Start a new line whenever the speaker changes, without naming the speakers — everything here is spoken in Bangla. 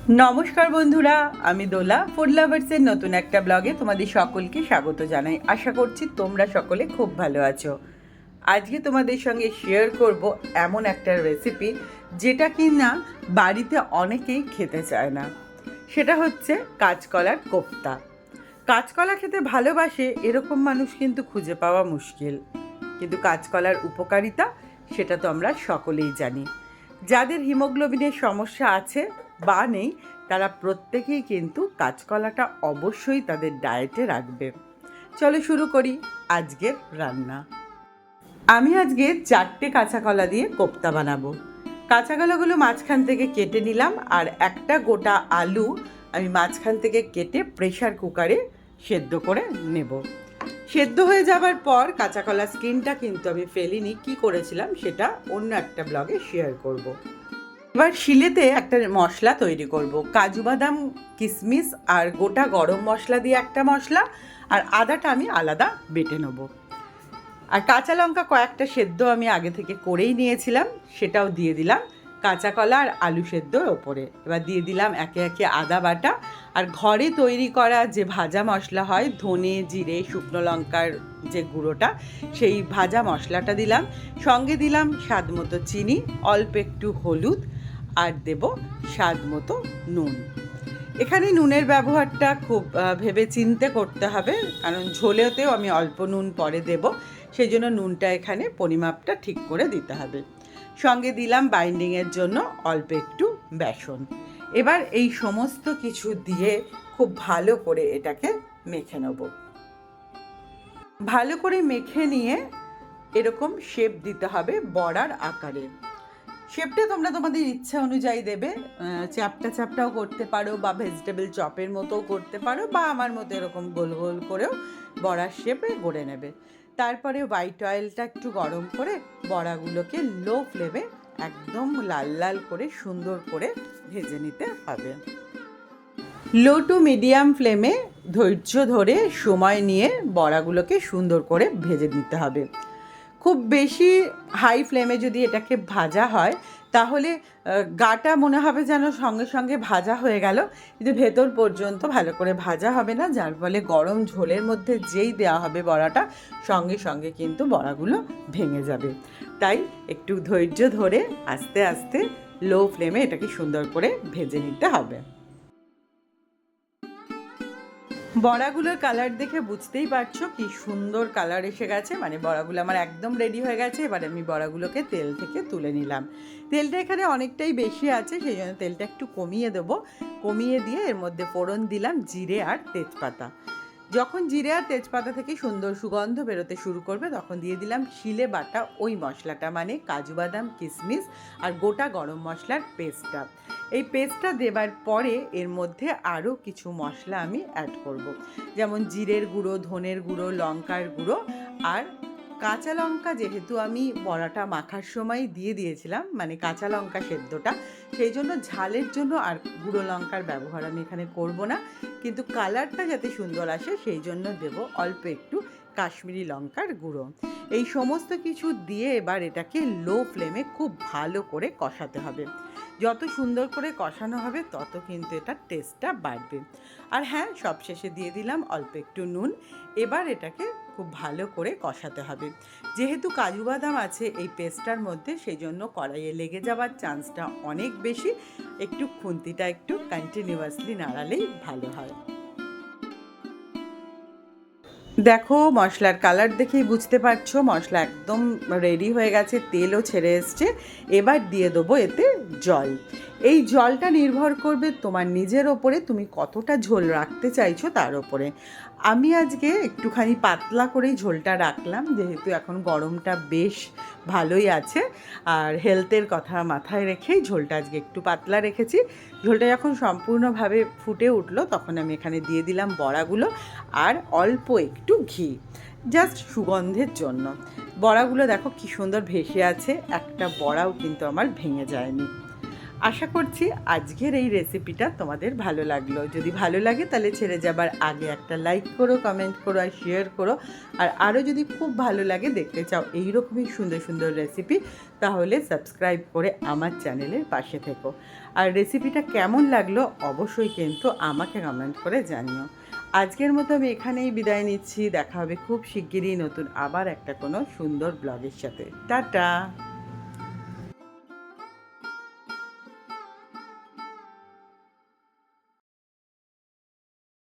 নমস্কার বন্ধুরা, আমি দোলা ফুড লাভার্সের নতুন একটা ব্লগে তোমাদের সকলকে স্বাগত জানাই। আশা করছি তোমরা সকলে খুব ভালো আছো। আজকে তোমাদের সঙ্গে শেয়ার করব এমন একটা রেসিপি যেটা কি না বাড়িতে অনেকেই খেতে চায় না। সেটা হচ্ছে কাঁচকলার কোপ্তা। কাঁচকলা খেতে ভালোবাসে এরকম মানুষ কিন্তু খুঁজে পাওয়া মুশকিল, কিন্তু কাঁচকলার উপকারিতা সেটা তো আমরা সকলেই জানি। যাদের হিমোগ্লোবিনের সমস্যা আছে বা নেই তারা প্রত্যেকেই কিন্তু কাঁচকলাটা অবশ্যই তাদের ডায়েটে রাখবে। চলো শুরু করি আজকের রান্না। আমি আজকে 4টে কাঁচা কলা দিয়ে কোপ্তা বানাবো। কাঁচা কলাগুলো মাঝখান থেকে কেটে নিলাম, আর একটা গোটা আলু আমি মাঝখান থেকে কেটে প্রেশার কুকারে সেদ্ধ করে নেব। সেদ্ধ হয়ে যাবার পর কাঁচা কলার স্কিনটা কিন্তু আমি ফেলিনি, কি করেছিলাম সেটা অন্য একটা ব্লগে শেয়ার করব। এবার শিলেতে একটা মশলা তৈরি করব। কাজু বাদাম, কিশমিশ আর গোটা গরম মশলা দিয়ে একটা মশলা, আর আদাটা আমি আলাদা বেটে নেব। আর কাঁচা লঙ্কা কয়েকটা সেদ্ধ আমি আগে থেকে করেই নিয়েছিলাম, সেটাও দিয়ে দিলাম কাঁচা কলা আর আলু সেদ্ধর ওপরে। এবার দিয়ে দিলাম একে একে আদা বাটা, আর ঘরে তৈরি করা যে ভাজা মশলা হয় ধনে জিরে শুকনো লঙ্কার যে গুঁড়োটা, সেই ভাজা মশলাটা দিলাম। সঙ্গে দিলাম স্বাদ মতো চিনি, অল্প একটু হলুদ, আর দেব স্বাদ মতো নুন। এখানে নুনের ব্যবহারটা খুব ভেবে চিন্তে করতে হবে, কারণ ঝোলেতেও আমি অল্প নুন পরে দেব, সেই জন্য নুনটা এখানে পরিমাপটা ঠিক করে দিতে হবে। সঙ্গে দিলাম বাইন্ডিংয়ের জন্য অল্প একটু বেসন। এবার এই সমস্ত কিছু দিয়ে খুব ভালো করে এটাকে মেখে নেব। ভালো করে মেখে নিয়ে এরকম শেপ দিতে হবে বড়ার আকারে। শেপটা তোমরা তোমাদের ইচ্ছা অনুযায়ী দেবে, চ্যাপটা চ্যাপটাও করতে পারো বা ভেজিটেবল চপের মতোও করতে পারো, বা আমার মতো এরকম গোল গোল করেও বড়ার শেপে গড়ে নেবে। তারপরে হোয়াইট অয়েলটা একটু গরম করে বড়াগুলোকে লো ফ্লেমে একদম লাল লাল করে সুন্দর করে ভেজে নিতে হবে। লো টু মিডিয়াম ফ্লেমে ধৈর্য ধরে সময় নিয়ে বড়াগুলোকে সুন্দর করে ভেজে নিতে হবে। খুব বেশি হাই ফ্লেমে যদি এটাকে ভাজা হয় তাহলে গাটা মনে হবে যেন সঙ্গে সঙ্গে ভাজা হয়ে গেল, কিন্তু ভেতর পর্যন্ত ভালো করে ভাজা হবে না, যার ফলে গরম ঝোলের মধ্যে যেই দেওয়া হবে বড়াটা সঙ্গে সঙ্গে কিন্তু বড়াগুলো ভেঙে যাবে। তাই একটু ধৈর্য ধরে আস্তে আস্তে লো ফ্লেমে এটাকে সুন্দর করে ভেজে নিতে হবে। বড়াগুলোর কালার দেখে বুঝতেই পারছো কি সুন্দর কালার এসে গেছে, মানে বড়াগুলো আমার একদম রেডি হয়ে গেছে। এবার আমি বড়াগুলোকে তেল থেকে তুলে নিলাম। তেলটা এখানে অনেকটাই বেশি আছে, সেই জন্য তেলটা একটু কমিয়ে দেবো। কমিয়ে দিয়ে এর মধ্যে ফোড়ন দিলাম জিরে আর তেজপাতা। যখন জিরে আর তেজপাতা থেকে সুন্দর সুগন্ধ বেরোতে শুরু করবে তখন দিয়ে দিলাম শিলে বাটা ওই মশলাটা, মানে কাজু বাদাম কিশমিশ আর গোটা গরম মশলার পেস্টটা। এই পেস্টটা দেবার পরে এর মধ্যে আরও কিছু মশলা আমি অ্যাড করব, যেমন জিরের গুঁড়ো, ধনের গুঁড়ো, লঙ্কার গুঁড়ো আর কাঁচা লঙ্কা। যেহেতু আমি বড়াটা মাখার সময় দিয়ে দিয়েছিলাম, মানে কাঁচা লঙ্কা সেদ্ধটা, সেই জন্য ঝালের জন্য আর গুঁড়ো লঙ্কার ব্যবহার আমি এখানে করব না, কিন্তু কালারটা যাতে সুন্দর আসে সেই জন্য দেব অল্প একটু কাশ্মীরি লঙ্কার গুঁড়ো। এই সমস্ত কিছু দিয়ে এবার এটাকে লো ফ্লেমে খুব ভালো করে কষাতে হবে। যত সুন্দর করে কষানো হবে তত কিন্তু এটার টেস্টটা বাড়বে। আর হ্যাঁ, সবশেষে দিয়ে দিলাম অল্প একটু নুন। এবার এটাকে খুব ভালো করে কষাতে হবে। যেহেতু কাজু বাদাম আছে এই পেস্টটার মধ্যে, সেই জন্য কড়াইয়ে লেগে যাওয়ার চান্সটা অনেক বেশি। একটু খুন্তিটা একটু কন্টিনিউয়াসলি নাড়ালেই ভালো হয়। দেখো মশলার কালার দেখেই বুঝতে পারছো মশলা একদম রেডি হয়ে গেছে, তেলও ছেড়ে এসছে। এবার দিয়ে দেবো এতে জল। এই জলটা নির্ভর করবে তোমার নিজের ওপরে, তুমি কতটা ঝোল রাখতে চাইছো তার ওপরে। আমি আজকে একটুখানি পাতলা করেই ঝোলটা রাখলাম, যেহেতু এখন গরমটা বেশ ভালোই আছে, আর হেলথের কথা মাথায় রেখেই ঝোলটা আজকে একটু পাতলা রেখেছি। ঝোলটা যখন সম্পূর্ণভাবে ফুটে উঠলো তখন আমি এখানে দিয়ে দিলাম বড়াগুলো আর অল্প একটু ঘি, জাস্ট সুগন্ধের জন্য। বড়াগুলো দেখো কি সুন্দর ভেসে আছে, একটা বড়াও কিন্তু আমার ভেঙে যায়নি। আশা করছি আজকের এই রেসিপিটা তোমাদের ভালো লাগলো। যদি ভালো লাগে তাহলে ছেড়ে যাবার আগে একটা লাইক করো, কমেন্ট করো আর শেয়ার করো। আর আরও যদি খুব ভালো লাগে, দেখতে চাও এই রকমই সুন্দর সুন্দর রেসিপি, তাহলে সাবস্ক্রাইব করে আমার চ্যানেলের পাশে থেকো। আর রেসিপিটা কেমন লাগলো অবশ্যই কিন্তু আমাকে কমেন্ট করে জানিও। আজকের মতো আমি এখানেই বিদায় নিচ্ছি। দেখা হবে খুব শিগগিরই নতুন আবার একটা কোনো সুন্দর ব্লগের সাথে। টাটা।